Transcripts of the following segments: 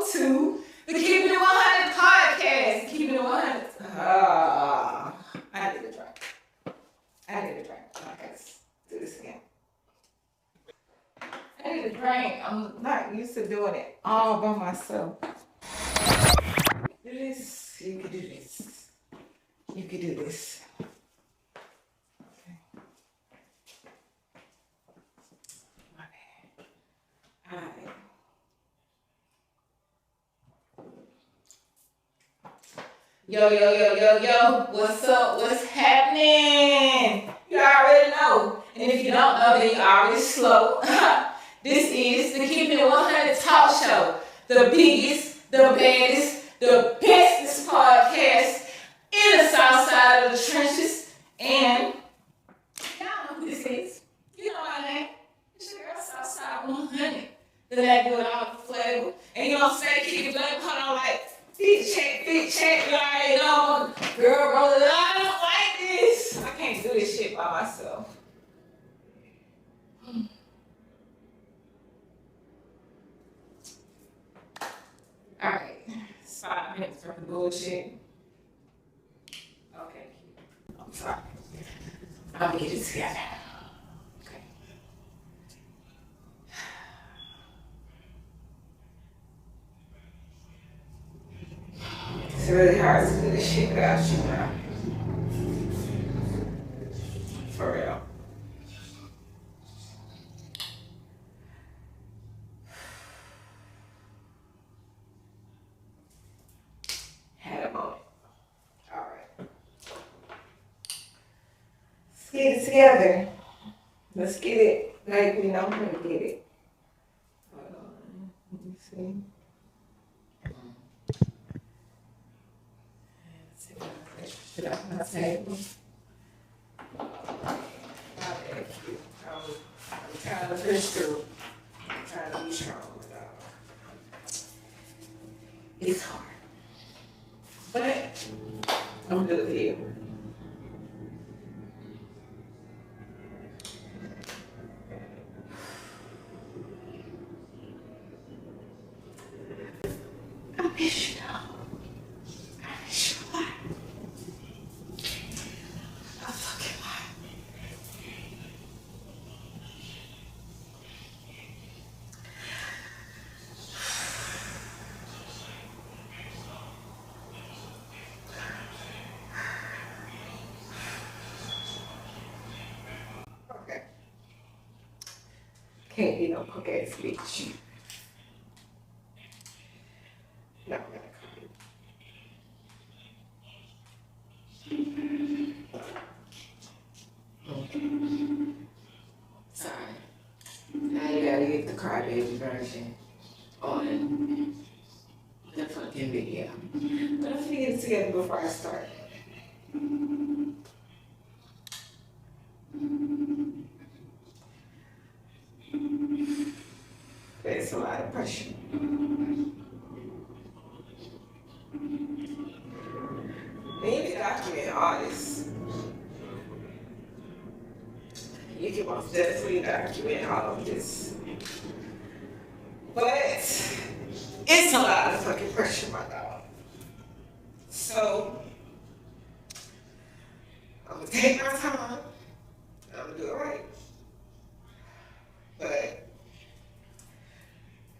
welcome to the Keepin' It 100 podcast. Keepin' It 100. I need a drink. Okay, let's do this again. I need a drink. I'm not used to doing it all by myself. Do this. You can do this. You can do this. Okay. My bad. All right. Yo, what's up? What's happening? You already know. And if you don't know, then you already slow. This is the Keepin' It 100 talk show. The biggest, the baddest, the bestest podcast in the south side of the trenches. And y'all know who this is. You know my name. It's your girl Southside 100. The that good all the flavor. And you know what I'm saying? Keep it black, put on like fit check, you already know. Girl, roll it out. I don't like this. I can't do this shit by myself. Alright, it's 5 minutes worth of bullshit. Okay, I'm sorry. I'm gonna get it together. Okay. It's really hard to do this shit without you, bro. For real. Had a moment. Alright. Let's get it together. Let's get it like we know how to get it. Hold on. Let me see. Shit off my table. I'm trying to push through. I'm trying to be strong. It's hard. But I'm good for you. I miss you though. I miss you a lot. A fucking lot. Okay. Can't be no punk ass bitch. No, I'm gonna come. Sorry. Now you gotta get the crybaby version on the fucking video. But I'm gonna get it together before I start. There's a lot of pressure. Maybe document all this. You can most definitely document all of this. But it's a lot of fucking pressure, my dog. So I'm gonna take my time. I'm gonna do it right. But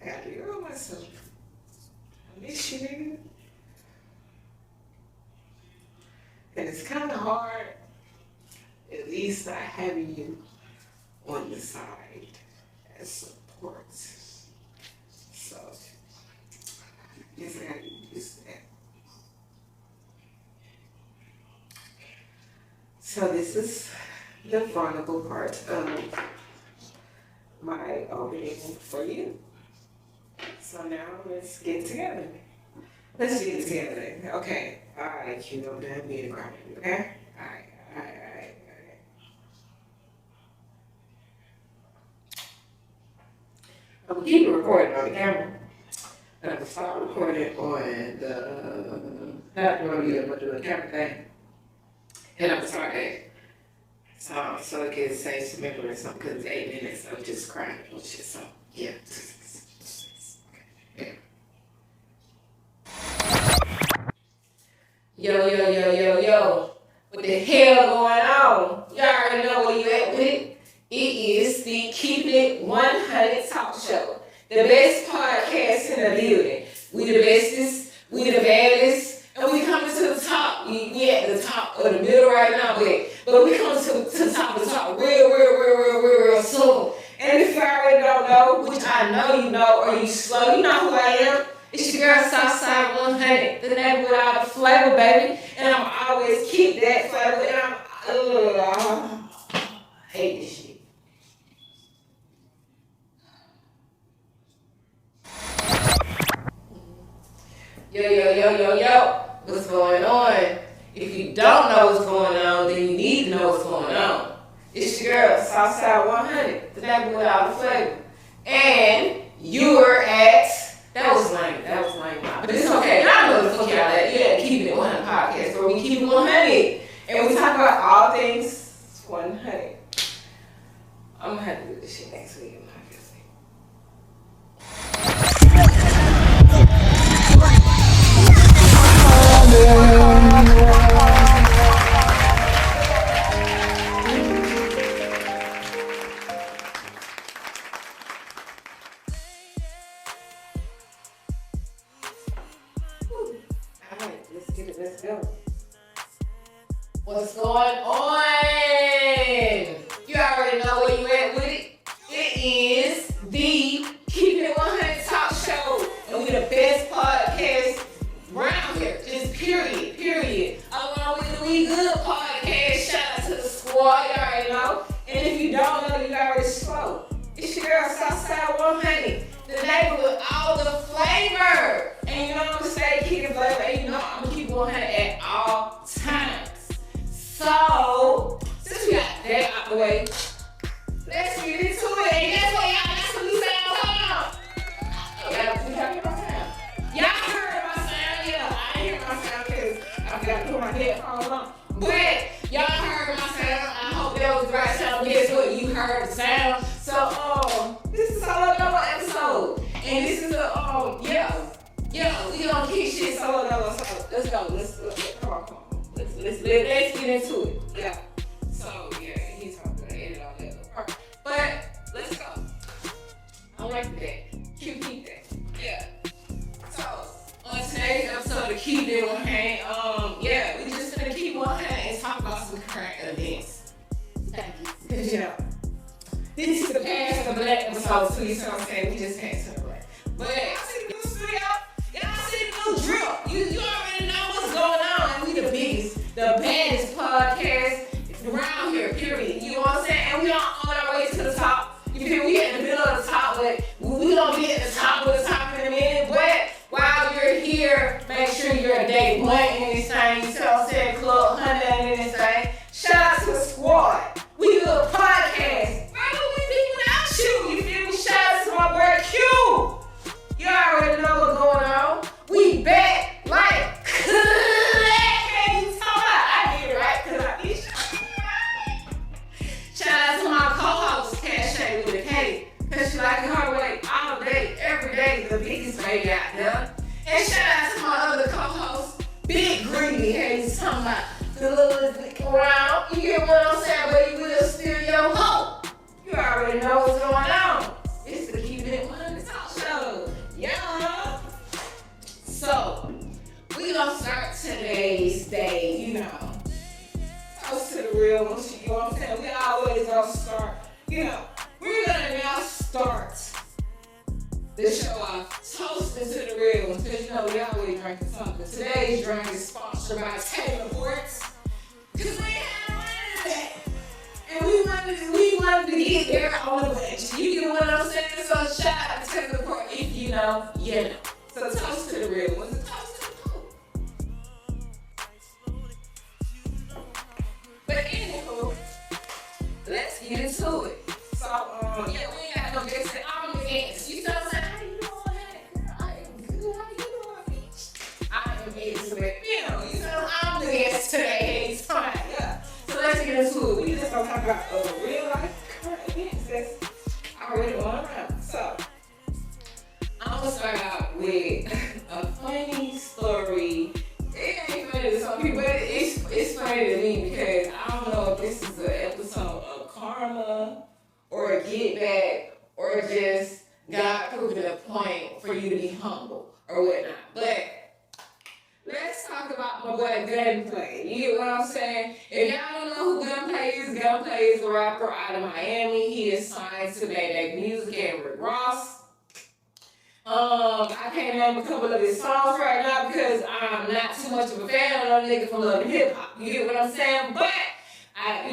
I gotta be real with myself. I miss you, nigga. And it's kind of hard, at least not having you on the side as support. So, I guess I gotta get used to that. So this is the vulnerable part of my opening for you. So now let's get together. Let's get together. Okay. Alright, Q, I'm done being a crybaby, okay? Alright. I'm gonna keep it recording on the camera. And I'm gonna start recording on the platform I'm gonna do the camera thing. And I'm gonna start it. So it can save some memory or something, because it's 8 minutes of just crying and shit. So, yeah. Okay. Yo. What the hell going on? You already know where you at with it. It is the Keepin' It 100 Talk Show. The best podcast in the building. We the bestest, we the baddest, and we coming to the top. We at the top of the middle right now, but we coming to the top of the top real soon. And if you already don't know, which I know you know, or you slow, you know who I am. It's your girl Southside 100, the name without a flavor, baby. And I'm always keep that flavor. And I hate this shit. Yo. What's going on? If you don't know what's going on, then you need to know what's going on. It's your girl Southside 100, the name without a flavor. And you're at... That was lame, but it's okay. Y'all know the fuck y'all at. Yeah, Keepin' It 100 podcast, where we keep it 100. And we talk about all things 100. I'm gonna have to do this shit next week. Let's go. What's going on? You already know where you at with it. It is the Keepin' It 100 Talk Show. And we the best podcast around here. Just period. Along with the We Good podcast. Shout out to the squad. You already know. And if you don't know, you already slow. It's your girl Southside 100. The neighbor with all the flavor. And you know I'm gonna stay keeping flavor. And you know I'm gonna keep 100 at all times. So, since we got that out the way, let's get into it. And guess what, y'all? That's what we sound. Hold on. Y'all hear my sound? Y'all heard my sound? Yeah, I ain't hear my sound because I forgot to put my headphones on. But y'all heard my sound. I hope that was the right sound. Guess what? You heard the sound. So, this is a solo Dolo episode. And this is we gonna keep shit solo Dolo. So let's go. Come on. Let's get into it. Yeah. So he's gonna edit all that part. But let's go. I like that. Keep that. Yeah. So on today's episode of Keep It 100, we just gonna keep 100 and talk about some current events. Thank you. Cause this is the past of the black episode too. You see what I'm saying? We just passed to the black. But y'all see the new studio? Y'all see the new drip? You already know what's going on. And we the biggest, the baddest podcast around here, period. You know what I'm saying? And we on our way to the top. You feel me? We at the middle of the top, but we gonna be at the top of the top in a minute. But while you're here, make sure you're a day one in this thing. You see what I'm saying? Club 100 in this thing. Shout out to the squad. We do a podcast. Why would we be without you? You feel me? Shout out to my boy Q. You already know what's going on. We back like clay. You talking about? I did it right because I did shout out to my co-host, Cash with a K. Because she like her way all day, every day, the biggest baby out there. And shout out to my other co-host, Big Greedy. Hey, he's talking about the little dick around. You get what I'm saying? But you will steal your hoe. You already know what's going on. It's the Keepin' It 100 Talk Show. Yeah. So, we gonna start today's day, you know. Toast to the real ones, you know what I'm saying? We always gonna start, we're gonna now start the show off toasting to the real ones, because we always drinking something. Today's drink is sponsored by Taylor Ports, because we had one of that. And we wanted to get there on the budget. You get what I'm saying? So shout out to Taylor Port if you know, you know. So toast to the real ones. Toast to the cool. But anywho, let's get into it. So we ain't got no guests. I'm the guest. You know what I'm saying? How you doing? Hey, girl, I am good. How you doing, bitch? I am Elizabeth. You know, I'm the guest today. It's fine. Yeah. So let's get into it. We just gonna talk about real life current events that's already going around. So I'm gonna start out with a funny story. It ain't funny, it's so about my boy Gunplay. You get what I'm saying? If y'all don't know who Gunplay is a rapper out of Miami. He is signed to Make Music and Rick Ross. I can't name a couple of his songs right now because I'm not too much of a fan of the nigga from Love and Hip Hop. You get what I'm saying? But I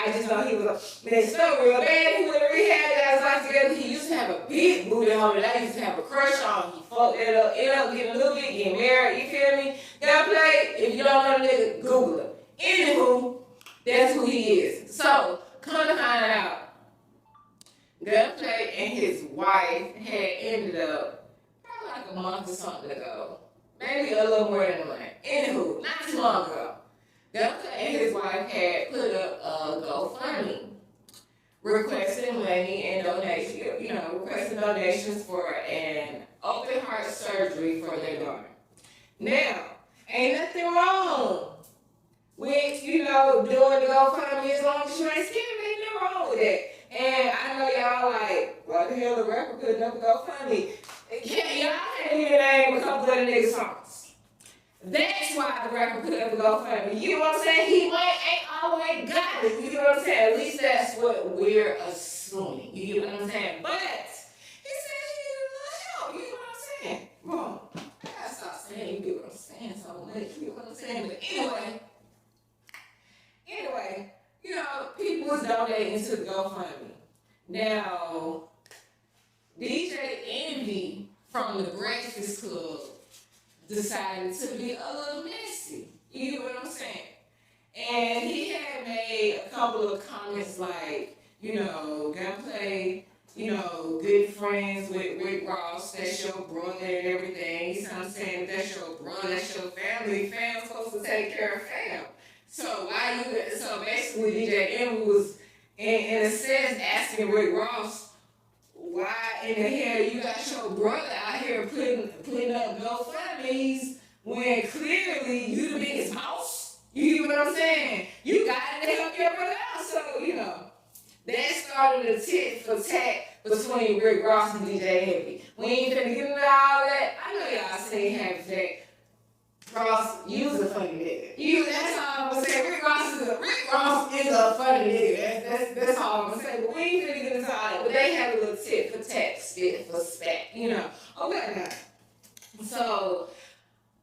just know he was so real bad. He went to rehab, got his life together. He used to have a big booty on it. I used to have a crush on him. He fucked it up, ended up getting a little bit, getting married. You feel me? Gunplay, if you don't know the nigga, Google him. Anywho, that's who he is. So, come to find out, Gunplay and his wife had ended up probably like a month or something ago. Maybe a little more than a month. Anywho, not too long ago. Gunplay and his wife had put up a GoFundMe requesting money and requesting donations for an open heart surgery for their daughter. Now, ain't nothing wrong with, doing the GoFundMe as long as you ain't scared. Ain't nothing wrong with that. And I know y'all like, what the hell, the rapper putting up a GoFundMe? Y'all can't even name a couple of the niggas' songs. That's why the rapper put up a GoFundMe. You know what I'm saying? He ain't always got it. You know what I'm saying? At least that's what we're assuming. You get what I'm saying? But he said he needed a little help. You know what I'm saying? Boom. I gotta stop saying you get what I'm saying so much. You get what I'm saying? But anyway, people was donating to the GoFundMe. Now, DJ Envy from the Breakfast Club decided to be a little messy. You get what I'm saying? And he had made a couple of comments like, Gunplay, good friends with Rick Ross, that's your brother and everything. You know what I'm saying? That's your brother, that's your family. Fam's supposed to take care of fam. So basically DJ Envy was in a sense asking Rick Ross, why in the hell you got your brother out here putting up GoFundMes when clearly you the biggest boss? You get what I'm saying? You got to help your brother out. So, that started a tit for tat between Rick Ross and DJ Envy. We ain't finna get into all that. I know y'all seen half that. Ross, you's a funny nigga. That's all I'm gonna say. Rick Ross is a funny nigga. That's all I'm gonna say. But we ain't finna get into all that. But they had a little tit for tat, spit for spat, Okay, now. So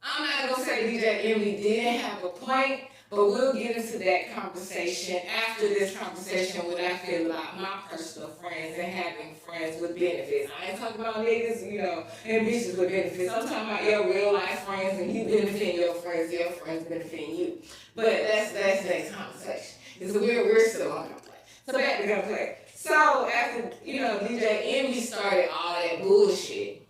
I'm not gonna say DJ Envy didn't have a point, but we'll get into that conversation after this conversation what I feel like my personal friends and having friends with benefits. I ain't talking about niggas, and bitches with benefits. I'm talking about your real life friends and you benefiting your friends benefiting you. But that's next conversation. Because we're still on Gunplay. So back to Gunplay. So after, DJ Envy started all that bullshit,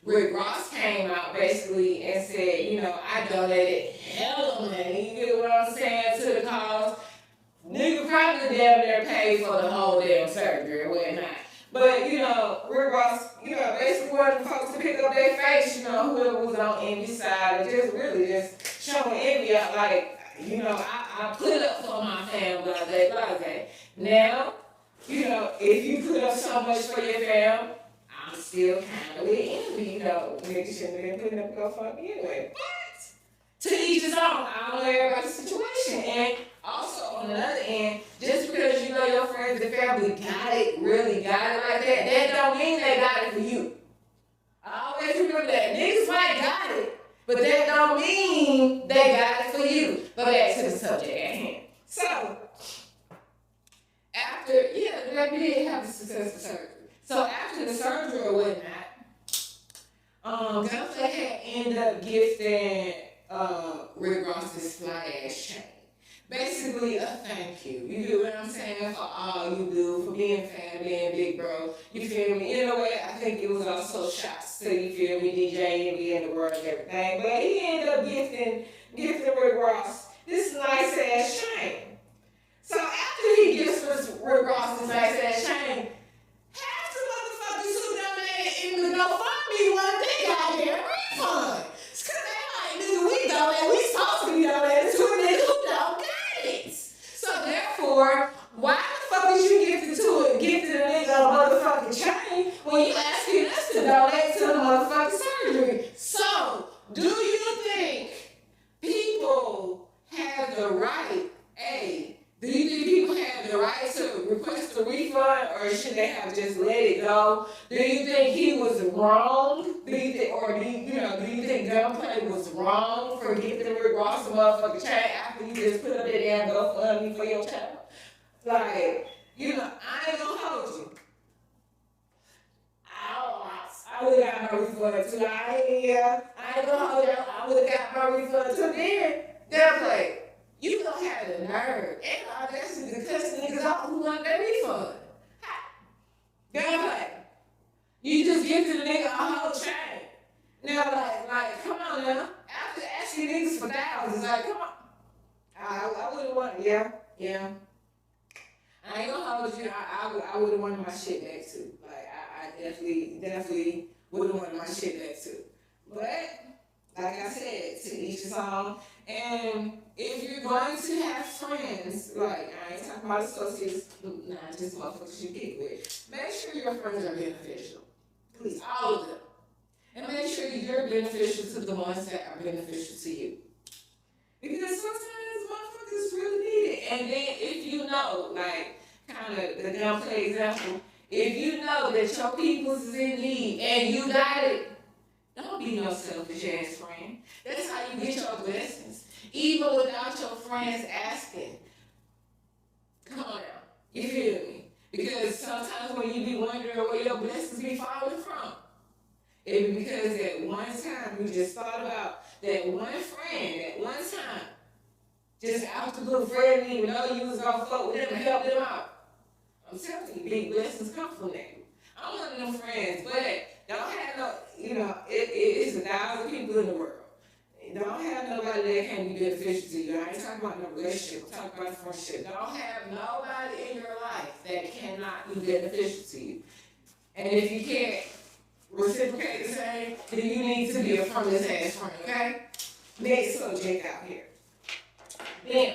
Rick Ross came out basically and said, I donated hella money, you get what I'm saying, to the cause. Nigga probably damn near paid for the whole damn surgery or whatnot. But, Rick Ross, basically wanted the folks to pick up their face, whoever was on Envy's side, and just really just showing Envy out like, I put up for my fam, blah, blah, blah, blah. Now, if you put up so much for your fam, I'm still kind of with Envy, niggas shouldn't have been putting up GoFundMe anyway. But to each his own, I don't know everybody's situation. And also on the other end, just because your friends and family really got it like that don't mean they got it for you. I always remember that. Niggas might got it, but that don't mean they got it for you. But back to the subject at hand. So, after, they did have a successful surgery. So after the surgery or whatnot, Gunplay had ended up gifting Rick Ross this fly ass chain. Basically a thank you. You get what I'm saying? For all you do, for being family and big bro. You feel me? In a way, I think it was also shots to, you feel me, DJ Envy and the world and everything. But he ended up gifting Rick Ross this nice ass chain. So after he gifts Rick Ross this nice ass chain, half the motherfuckers who donated in the GoFundMe want they got their refund. Cause they like, nigga, we supposed to be donating to a nigga who don't got it. So therefore, why the fuck is you gifting a nigga a motherfucking chain when you asking us to donate to the motherfucking surgery? So, do you think or should they have just let it go? Do you think he was wrong? Do you think Gunplay was wrong for giving Rick Ross a motherfucking chain after you just put up that damn GoFundMe for your child? Like, I ain't gonna hold you. I would have got my refund too. I ain't gonna hold you. I would have got my refund too. Then, Gunplay, you don't have the nerve and the audacity to cuss niggas out who want their refund. Gunplay, you just gifted a nigga a whole chain. Now, like, come on now. After asking niggas for thousands, like, come on. I would have wanted, yeah. I ain't gonna hold you. I would have wanted my shit back too. Like, I definitely would have wanted my shit back too. But, like I said, to each his own. And if you're going to have friends, like, I ain't talking about associates, not just motherfuckers you get with, make sure your friends are beneficial. Please, all of them. And make sure you're beneficial to the ones that are beneficial to you. Because sometimes motherfuckers really need it. And then if you know, like, kind of the Gunplay example, if you know that your people's is in need and you got it, don't be no selfish ass friend. That's how you get your blessings. Even without your friends asking. Come on now. You feel me? Because sometimes when you be wondering where your blessings be falling from, it be because at one time you just thought about that one friend at one time. Just out the blue, friend didn't even know you was gonna fuck with them and help them out. I'm telling you, big blessings come from that. I'm one of them friends, but don't have no, it's 1,000 people in the world. Don't have nobody that can be beneficial to you. I ain't talking about no relationship, I'm talking about friendship. Don't have nobody in your life that cannot be beneficial to you. And if you can't reciprocate the same, then you need to be a friendless ass friend, okay? Next subject out here. Then,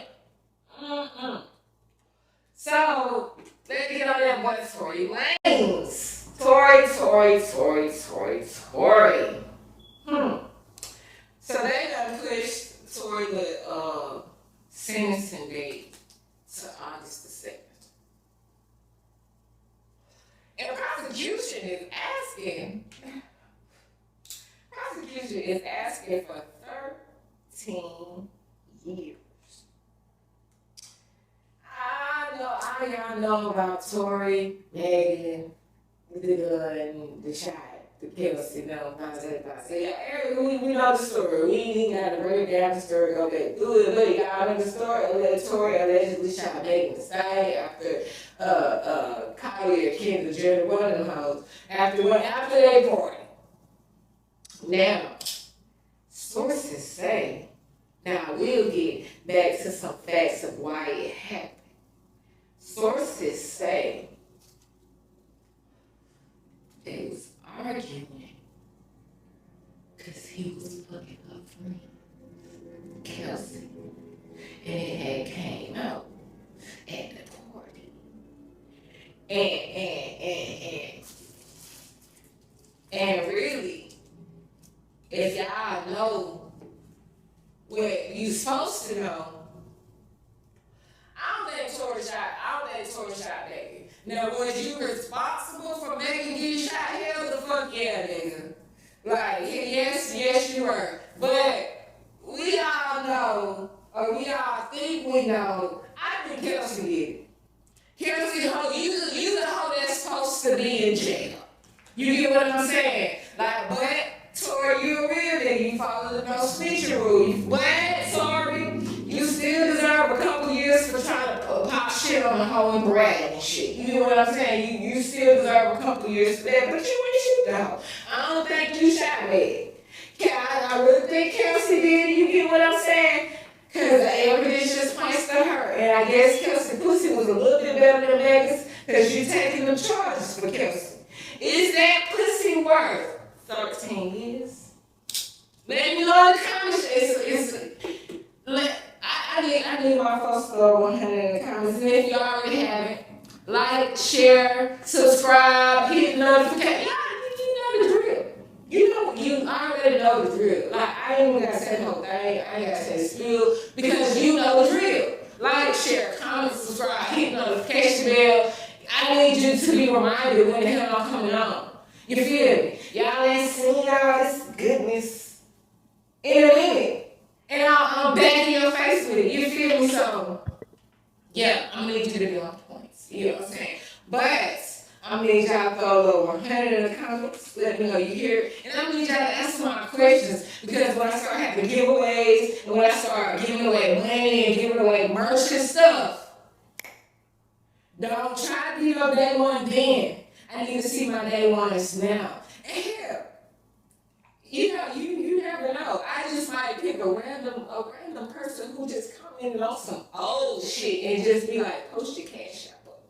So, let's get on that boy Tory Lanez. Tory. So they done pushed Tory the sentencing date to August the 7th. And prosecution is asking for 13 years. Y'all know about Tory, Megan, the gun, the shot, the Kelsey, we know the story. We ain't got to break down the story, go back through it, but y'all know the story. Tory allegedly shot Megan Thee Stallion after Kylie or Kendall Jenner, one of them hoes, after they party. Now, sources say, now we'll get back to some facts of why it happened. Sources say they was arguing because he was fucking up for me, Kelsey, and it had came out at the party, and really, if y'all know what you supposed to know. I don't think Tory shot Megan. Now, was you responsible for Megan getting shot? Hell the fuck yeah, nigga. Like, yes, you were. But we all know, or we all think we know, I think Kelsey did it. Kelsey, you the hoe that's supposed to be in jail. You get what I'm saying? Like, but, Tory, you a real nigga. You follow the no snitching rule. But, Tory, you still deserve a couple years for trying to pop shit on the hoe and brag and shit. You know what I'm saying? You still deserve a couple years for that, but you ain't shoot though. I don't think you shot Meg. I really think Kelsey did it. You get what I'm saying? Because the evidence just points to her. And I guess Kelsey pussy was a little bit better than Megan's because you taking them charges for Kelsey. Is that pussy worth 13 years? Let me know in the comments. I need my folks to go 100 in the comments. And if you already haven't, like, share, subscribe, hit the notification. You know the drill. You already know the drill. Like, I ain't even got to say the whole thing. I ain't got to say the spiel because you know the drill. Like, share, comment, subscribe, hit the notification bell. I need you to be reminded when the hell I'm coming on. You feel me? Y'all ain't seen all this goodness in a minute. And I'm back in your face with it. You feel me? So, yeah, I'm gonna need you to be on points. You know what I'm saying? But I'm gonna need y'all to throw a little 100 in the comments. Let me know you hear it. And I'm gonna need y'all to answer my questions, because when I start having giveaways, and when I start giving away money and giving away merch and stuff, don't try to be no day one then. I need to see my day ones now. And hell, you never know. I just might pick a random person who just commented on some old shit and just be like, post your cash app up.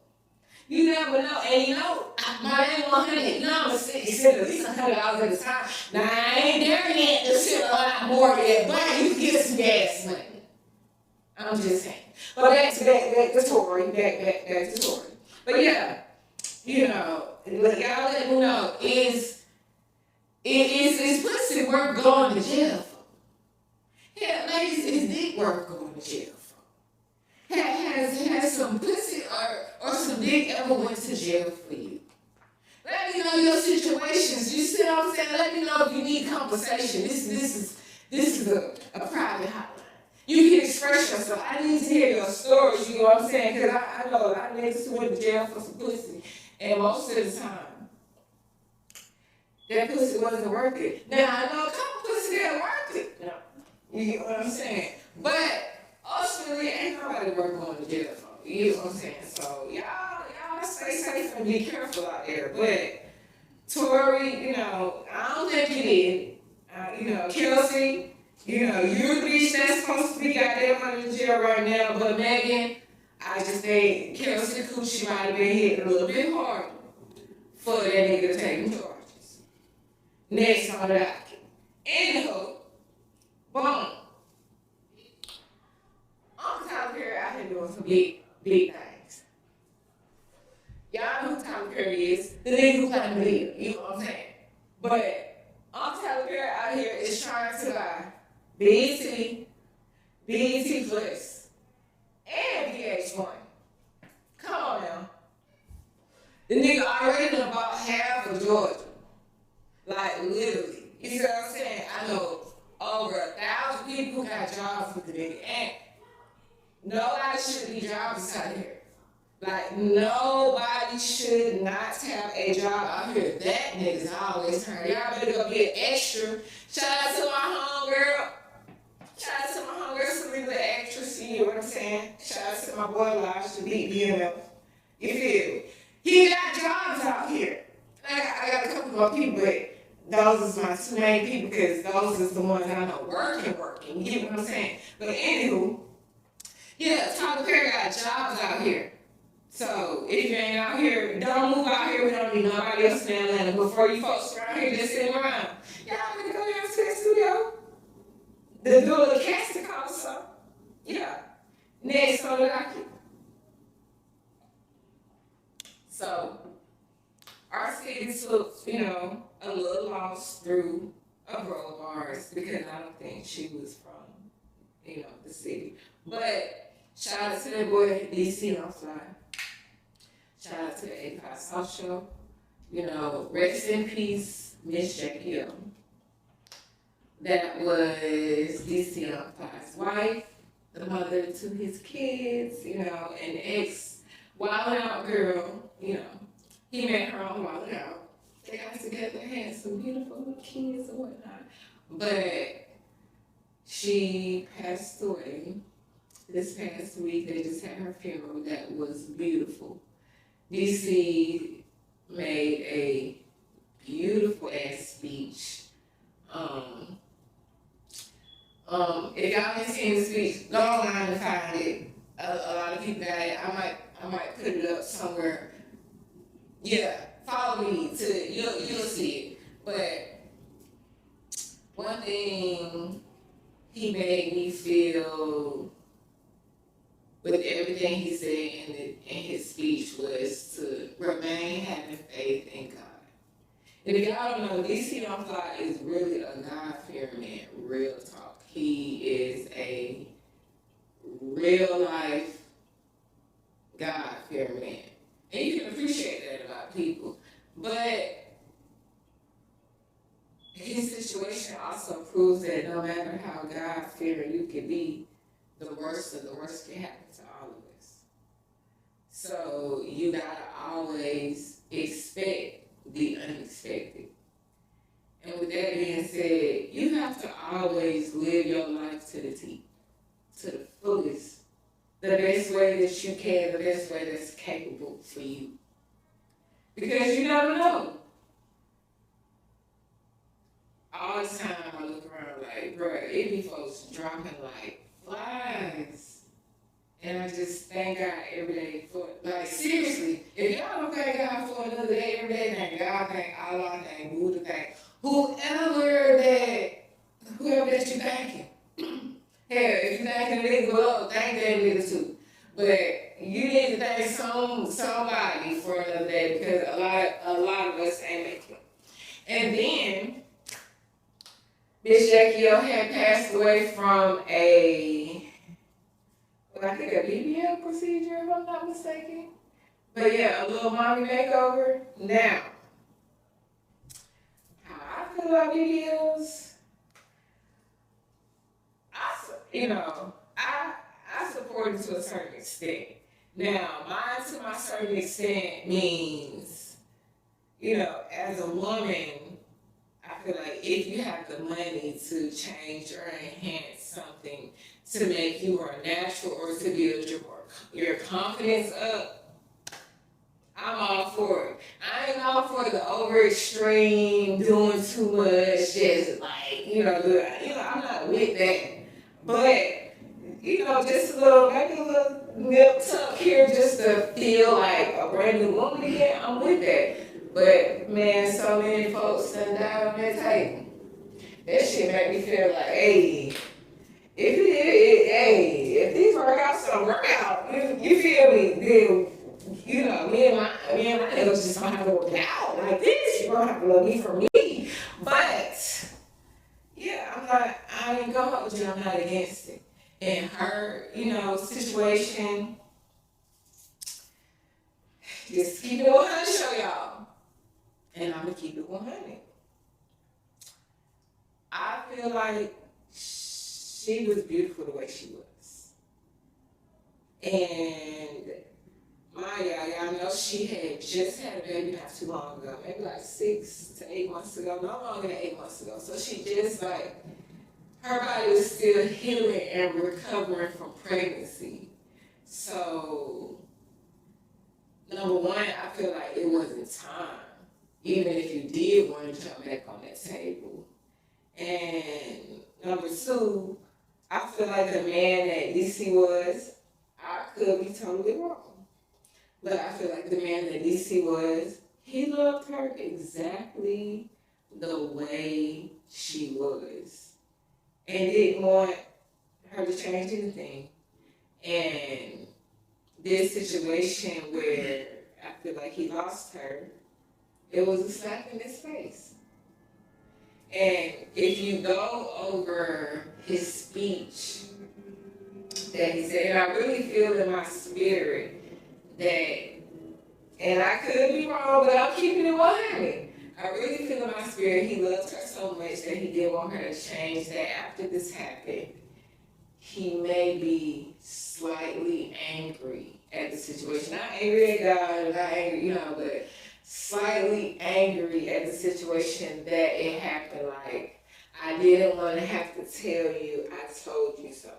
You never know. And you know, my day 100, you know, I'm gonna send at least $100 at a time. Now I ain't there yet to send a lot more yet, but you can get some gas money. I'm just saying. But back to Tory. Back to Tory. But yeah, you know, y'all let me know, is pussy worth going to jail for? Yeah, ladies, is dick worth going to jail for? Has some pussy or some dick ever went to jail for you? Let me know your situations. You see what I'm saying? Let me know if you need compensation. This is a private hotline. You can express yourself. I need to hear your stories, you know what I'm saying? Because I know a lot of niggas who went to jail for some pussy. And most of the time, that pussy wasn't worth it. Now, I know a couple pussy that worth it. No. You get what I'm saying? But ultimately, ain't nobody worth going to jail for. You know what I'm saying? So, y'all stay safe and be careful out there. But Tory, you know, I don't think he did. You know, Kelsey, you know, you're the bitch that's supposed to be goddamn under the jail right now. But Megan, I just think Kelsey Coochie might have been hit a little bit hard for that nigga to take him charges. Next on the docket. Anywho, boom. Uncle Tyler Perry out here doing some big things. Y'all know who Tyler Perry is. The nigga who played the video. You know what I'm saying? But Uncle Tyler Perry out here is trying to buy BET Plus, and VH1. Come on now. The nigga already done bought half of Georgia. Like, literally. You see what I'm saying? I know over 1,000 people who got jobs with the nigga. And nobody should be jobless out here. Like, nobody should not have a job out here. That nigga's always turned. Y'all better go be an extra. Shout out to my homegirl. Shout out to my homegirl, Selena, the actress. You know what I'm saying? Shout out to my boy, Lodge, the beat BMF. You feel me? He got jobs out here. I got a couple more people, but those is my two main people, because those is the ones I know working. You get what I'm saying? But anywho, yeah, Tyler Perry got jobs out here. So if you ain't out here, don't move out here. We don't need nobody else in Atlanta. Before you folks around here just sitting around, y'all better go down to the studio. The Dolo casting call, so yeah. Next on the docket. So our city took, you know, a little loss through a brawl bars, because I don't think she was from, you know, the city. But shout out to that boy DC on Fly. Shout out to the Ep4 South Show. You know, rest in peace, Miss Jackie O. That was DC on Fly's wife, the mother to his kids, you know, an ex-wild out girl, you know. He met her on Wild Out. They got together, had some beautiful little kids and whatnot. But she passed away this past week. They just had her funeral. That was beautiful. DC made a beautiful ass speech. If y'all ain't seen the speech, go online and find it. A lot of people got it. I might put it up somewhere. Yeah, follow me you'll see it. But one thing he made me feel with everything he said in his speech was to remain having faith in God. And if y'all don't know, DC on Fly is really a God-fearing man, real talk. He is a real life God-fearing man. And you can appreciate that could be, the worst of the worst can happen to all of us. So you gotta always expect the unexpected. And with that being said, you have to always live your life to the T, to the fullest, the best way that you can, the best way that's capable for you. Because you never know. All the time I look around like, bruh, it be folks dropping like flies. And I just thank God every day for it. Like, seriously, if y'all don't thank God for another day every day, thank God, thank Allah, thank Guud, thank whoever that you thanking. Hell, if you thanking the nigga below, thank that nigga too. But you need to thank somebody for another day because a lot of us ain't making it. And then, Miss Jackie O had passed away from a BBL procedure, if I'm not mistaken. But yeah, a little mommy makeover. Now, how I feel about BBLs, I support it to a certain extent. Now, mine to my certain extent means, as a woman, I feel like if you have the money to change or enhance something to make you more natural or to build your confidence up, I'm all for it. I ain't all for the over extreme, doing too much, just like, I'm not with that. But, just maybe a little nip tuck here just to feel like a brand new woman again, I'm with that. But, man, so many folks done died on that table. That shit make me feel like, hey, if these workouts don't work out, you feel me, then, me and my niggas just gonna have to work out like this. You're gonna have to love me for me. But, yeah, I ain't gonna hold you, I'm not against it. And her, situation, just keep it 100 show y'all. And I'm gonna keep it 100. I feel like she was beautiful the way she was. And y'all know she had just had a baby not too long ago, maybe like 6 to 8 months ago, no longer than 8 months ago. So she just her body was still healing and recovering from pregnancy. So, number one, I feel like it wasn't time, even if you did want to jump back on that table. And number two, I feel like the man that DC was, I could be totally wrong, but I feel like the man that DC was, he loved her exactly the way she was and didn't want her to change anything. And this situation where I feel like he lost her, it was a slap in his face. And if you go over his speech that he said, and I really feel in my spirit that, and I could be wrong, but I'm keeping it 100. I really feel in my spirit he loved her so much that he didn't want her to change, that after this happened, he may be slightly angry at the situation. Not angry at God, not angry, but slightly angry at the situation that it happened. Like, I didn't want to have to tell you, I told you so.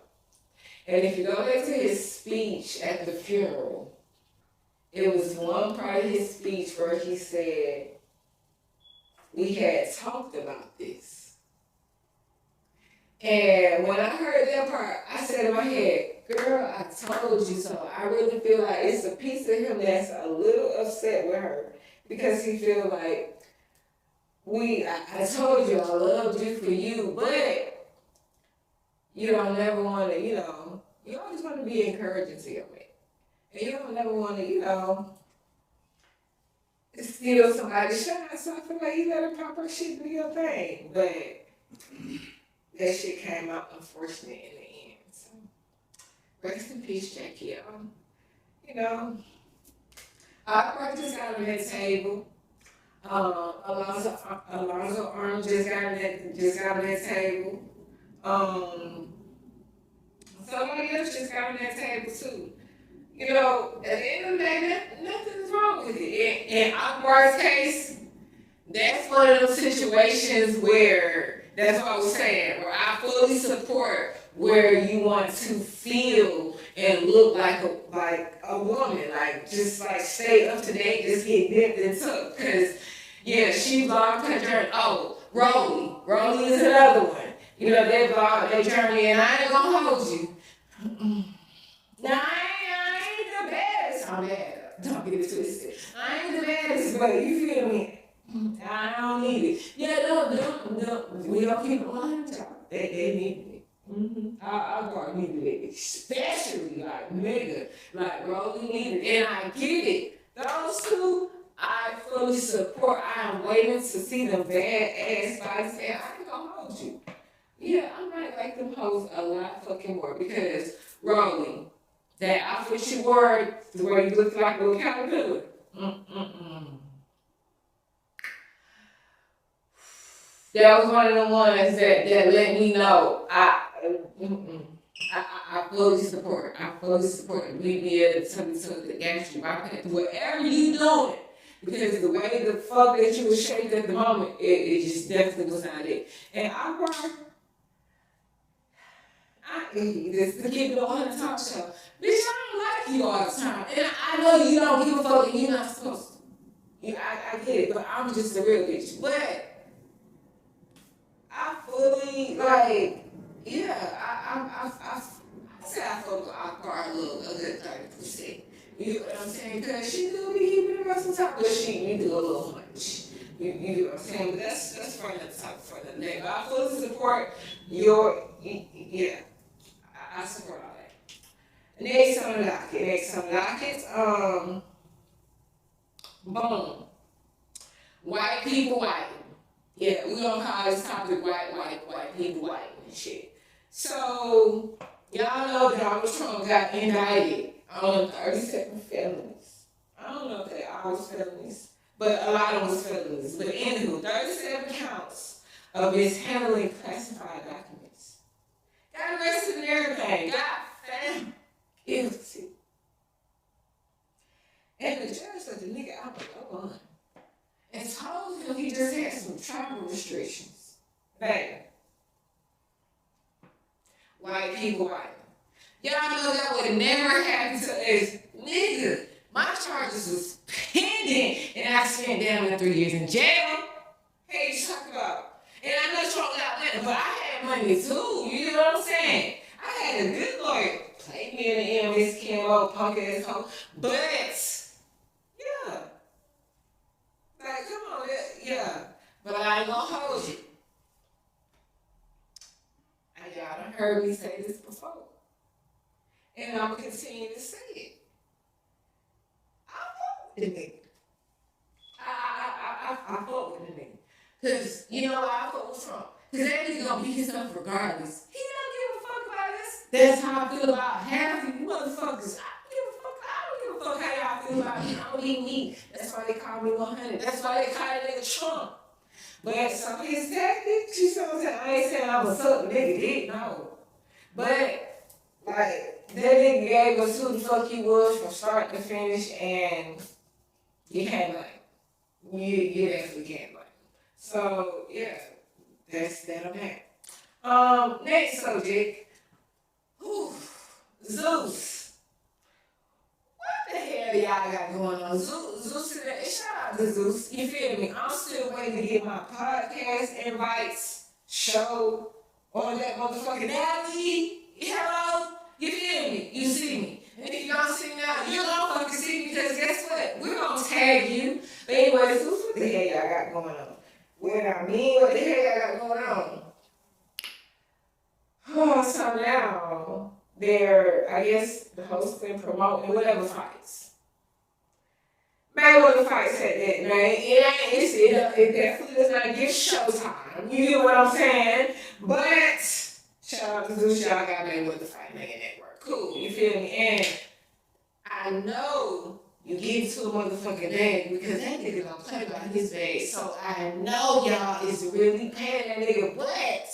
And if you go back to his speech at the funeral, it was one part of his speech where he said, we had talked about this. And when I heard that part, I said in my head, girl, I told you so. I really feel like it's a piece of him that's a little upset with her because he feel like, I told you I loved you for you, but you don't never want to, you always want to be encouraging to your man. And you don't never want to, steal somebody's shine. So I feel like you let her pop her shit do your thing. But that shit came out unfortunate in the end. So rest in peace, Jackie. I just got on that table. Alonzo Arm just got on that table. Somebody else just got on that table too. You know, at the end of the day, nothing's wrong with it. In Akbar's case, that's one of those situations where, that's what I was saying, where I fully support where you want to feel and look like a woman, like just like stay up to date, just get nipped and took. Cause yeah, she vlogged her journey. Oh, Rolly is another one. You know, they vlogged their journey, and I ain't gonna hold you. Now I ain't the baddest. I'm bad. Don't get it twisted. I ain't the baddest, but you feel me? I don't need it. Yeah, no. We don't keep it 100. They need it. I probably needed it, especially like nigga, like Rolly needed it, and I get it. Those two, I fully support. I am waiting to see them badass fights, and I can go hold you. Yeah, I might like them hoes a lot fucking more because Rolly, that outfit you wore, where you looked like a little caterpillar. That was one of the ones that let me know I fully support. I fully support. Leave me at the gas strip. Whatever you doing, because the way the fuck that you was shaped at the moment, it just definitely was not it. And just to keep it on the talk show, bitch, I don't like you all the time, and I know you don't give a fuck, and you're not supposed to. Yeah, I get it, but I'm just a real bitch. But I fully, like, yeah, I say I fuck with Akbar a good 30%. You know what I'm saying? Because she do be keeping the rest of the top, but you do a little much. You know what I'm saying? But that's for another topic for another day. But I fully support yeah, I support all that. Next on the docket, boom. White people white. Yeah, we gonna call this topic white people white and shit. So, y'all know Donald Trump got indicted on 37 felonies. I don't know if they all was felonies, but a lot of them was felonies. But anywho, 37 counts of mishandling classified documents. Got arrested and everything. Got found guilty. And the judge let the nigga out with no bond and told him he just had some travel restrictions. Bam. White people white. Y'all know that would never happen to us. Nigga, my charges was pending and I spent damn near 3 years in jail. Hey, you talk about. And I know Trump got money, but I had money too. You know what I'm saying? I had a good lawyer. Played me in the end, Miss Kimbo, punk ass hoe. But, yeah. Like, come on, yeah. But I ain't gonna hold you. Y'all done heard me say this before. And I'm gonna continue to say it. I fuck with the nigga. I fuck with the nigga. Cause you know why I fuck with Trump? Cause that nigga gonna beat himself regardless. He don't give a fuck about this. That's how I feel about half of you motherfuckers. I don't give a fuck how y'all feel about me. I don't even need. That's why they call me 100. That's why they call that nigga Trump. But some of his tactics, you know what I'm saying? I ain't saying I was suck nigga dick, no. But, like, that nigga gave us who the fuck he was from start to finish, and you can't blame him. You definitely can't blame him. So, yeah, that's that on that. Next subject. Zeus. What the hell y'all got going on? Zeus today. Shout out to Zeus. You feel me? I'm still waiting to get my podcast invites show on that motherfucking alley. Hello? You feel me? You see me. And if you don't see me now, you're gonna fucking see me because guess what? We're gonna tag you. But anyway, Zeus, what the hell y'all got going on? What the hell y'all got going on? Oh, so now they're, I guess, the hosting, promoting, whatever fights. Mayweather fights at that night. It definitely does not give showtime. You get what I'm saying? But shout out to Zeus, y'all got Mayweather Fight Nigga Network. Cool, you feel me? And I know you get into a motherfucking bag because that nigga don't play by his bag. So I know y'all is really paying that nigga, but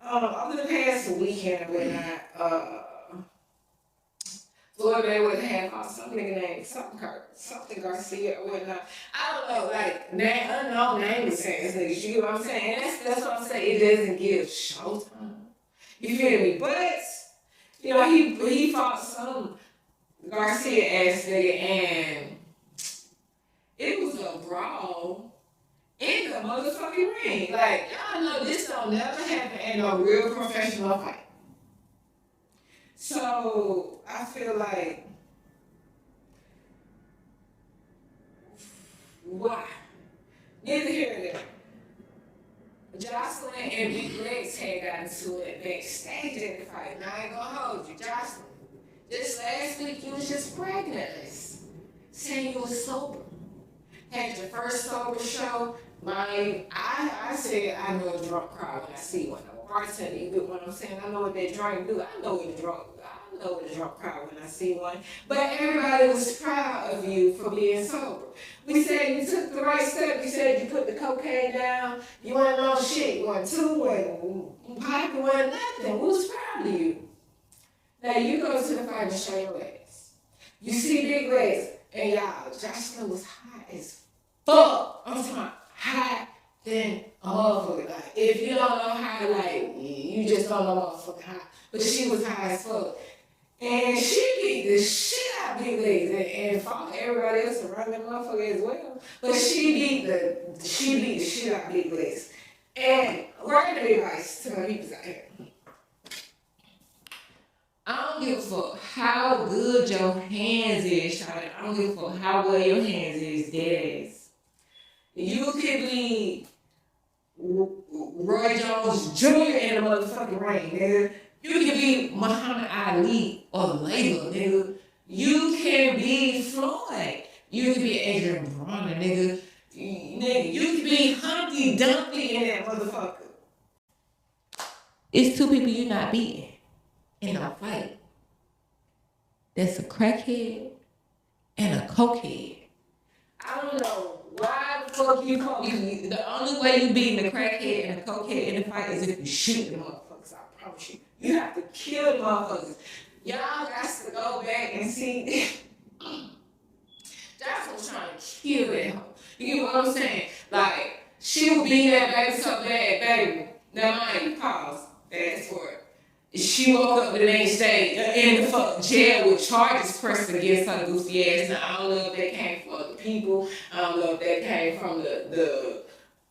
over the past weekend or whatnot, Floyd Mayweather had lost some nigga named something Garcia or whatnot. I don't know, like unknown name was saying this nigga. You get what I'm saying? And that's what I'm saying. It doesn't give showtime. You feel me? But you know, he fought some Garcia ass nigga, and it was a brawl in the motherfucking ring. Like, y'all know this don't never happen in a real professional fight. So I feel like, why? Neither here nor there. Jocelyn and Big Legs had gotten into it backstage at the fight. Now I ain't gonna hold you, Jocelyn. Just last week you was just bragging at us, saying you was sober. Had your first sober show. I said I know a drunk crowd when I see one. I'm a bartender, you get what I'm saying? I know what that drink do. I know what the drunk crowd when I see one. But everybody was proud of you for being sober. We said you took the right step. You said you put the cocaine down. You wasn't on shit. You wasn't wasn't popping, you wasn't nothing. We was proud of you. Now you go to the fight and show your legs. You see Big Legs, and y'all, Jocelyn was hot as fuck. I'm talking about hot than a motherfucker. Like, if you don't know how, like, you just don't know motherfucking hot. But she was high as fuck. And she beat the shit out of Big Legs and fought everybody else around that motherfucker as well. But she beat the shit out of Big Legs. And word of advice to my people out here. I don't give a fuck how good your hands is, Charlie. I don't give a fuck how well your hands is, dead ass. You could be Roy Jones Jr. in the motherfucking ring, nigga. You can be Muhammad Ali or Layla, nigga. You can be Floyd. You can be Adrian Bronner, nigga. You can be Humpty Dumpty in that motherfucker. It's two people you not beating in a fight. That's a crackhead and a cokehead. I don't know why the fuck you call me. The only way you beating the crackhead and the cokehead in the fight is if you shoot the motherfuckers. I promise you. You have to kill the motherfuckers. Y'all got to go back and see. That's what's trying to kill that hoe. You get what I'm saying? Like, she would beat that baby so bad, baby. Now mind you, pause. Fast forward. She woke up the next day in the fucking jail with charges pressed against her goofy ass. Now, I don't know if that came from other people. I don't know if that came from the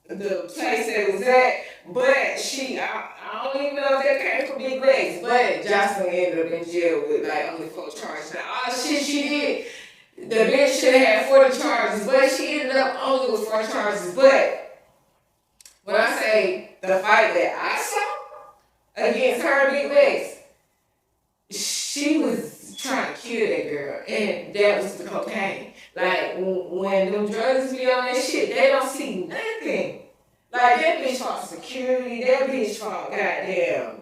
place that was at. But I don't even know if that came from Big Legs. But Jocelyn ended up in jail with like only 4 charges. Now, all the shit she did, the bitch should have had 40 charges. But she ended up only with 4 charges. But when I say the fight that I saw, against her Big Legs, she was trying to kill that girl, and that was the cocaine. Like, when them drugs be on that shit, they don't see nothing. Like, that bitch fought security, that bitch fought goddamn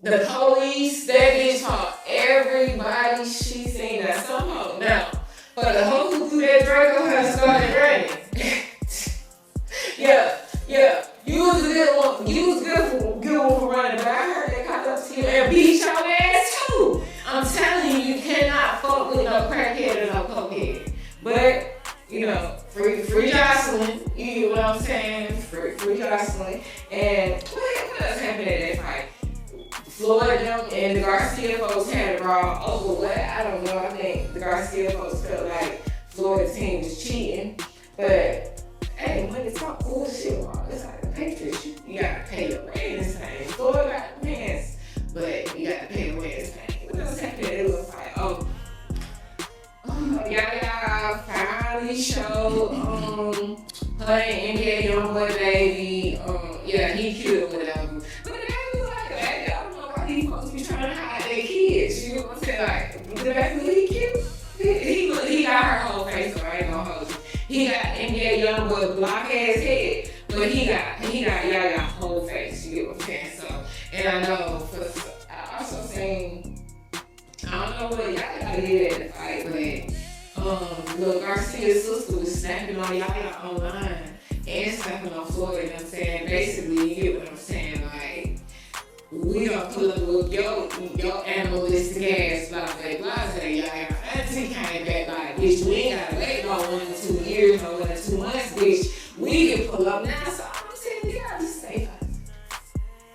the police, that bitch fought everybody she seen. Now, somehow, now, for the hoe who threw that drug on her and started running. Yeah. You was a good one. You was good one for running, but I heard they caught up to you and beat your ass too. I'm telling you, you cannot fuck with no crackhead or no cokehead. But you know, free Jocelyn. You get what I'm saying? Free Jocelyn. And what else happened at that fight? Floyd and the Garcia folks had a brawl over what? I don't know. I think the Garcia folks felt like Floyd's team was cheating, but. Hey, when it's talk bullshit, it's like the Patriots. You gotta pay your way in this thing. Floyd got the pants, but you gotta pay your way in this thing. What else happened? It was like, Yaya finally showed her and NBA Youngboy baby. Yeah, he cute or whatever. But the baby was like a baby. I don't know why these folks be trying to hide their kids. You know what I'm saying? Like, the baby, he cute. He got her whole face, so I ain't gonna hold you. He got NBA Youngboy block ass head, but he got Yaya whole face. You get what I'm saying? So, and I know I also seen, I don't know what Yaya did at the fight, but little Garcia's sister was snapping on Yaya online and snapping on Floyd. You know what I'm saying? Basically, you get what I'm saying? Like, We gonna pull up with your animalistic ass, blah, blah, blah. Y'all auntie came back like, bitch, we ain't gotta wait no 1 to 2 years, no 1 to 2 months, bitch. We can pull up now, so I'm saying, you gotta be safe.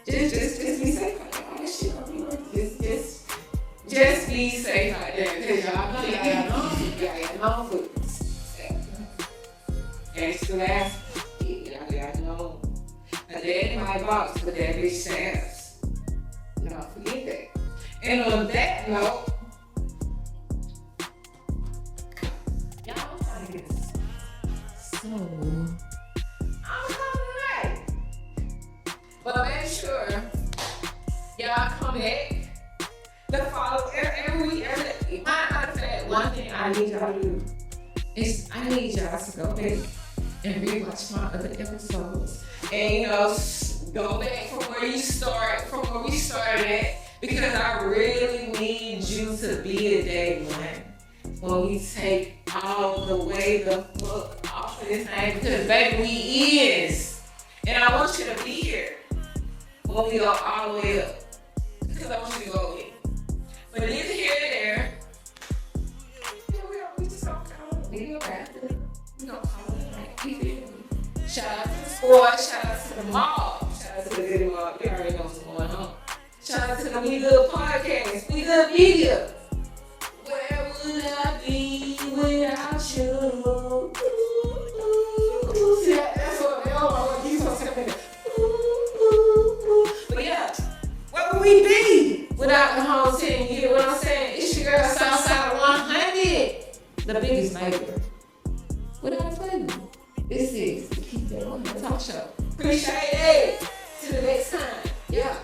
Just be safe out there. All this shit gonna be worth it. Just be safe out there, because y'all know y'all got known for extra last, y'all got known. A day in my box, but that bitch Sam's. Don't forget that. And on that note, y'all, I'm trying to get this. So, I'm coming tonight. But make sure y'all come back to follow every week. Matter of fact, one thing I need y'all to do is I need y'all to go back and rewatch my other episodes. And go back from where we started at, because I really need you to be a day one when we take all the way the fuck off of this thing, because baby, we is. And I want you to be here when we go all the way up, because I want you to go in. But neither here nor there. We just don't call it. We don't call it like Keepin. Shout out to the squad, shout out to the mob, shout out to the video mob. You already know what's going on. Shout out to the We Good podcast, We Good media. Where would I be without you? See, that's what they all want to keep on saying. But yeah, where would we be without the whole team? You get what I'm saying? It's your girl Southside 100, the biggest neighbor. Without flavor. This is the Keepin on the Talk Show. Appreciate it. Till the next time. Yeah.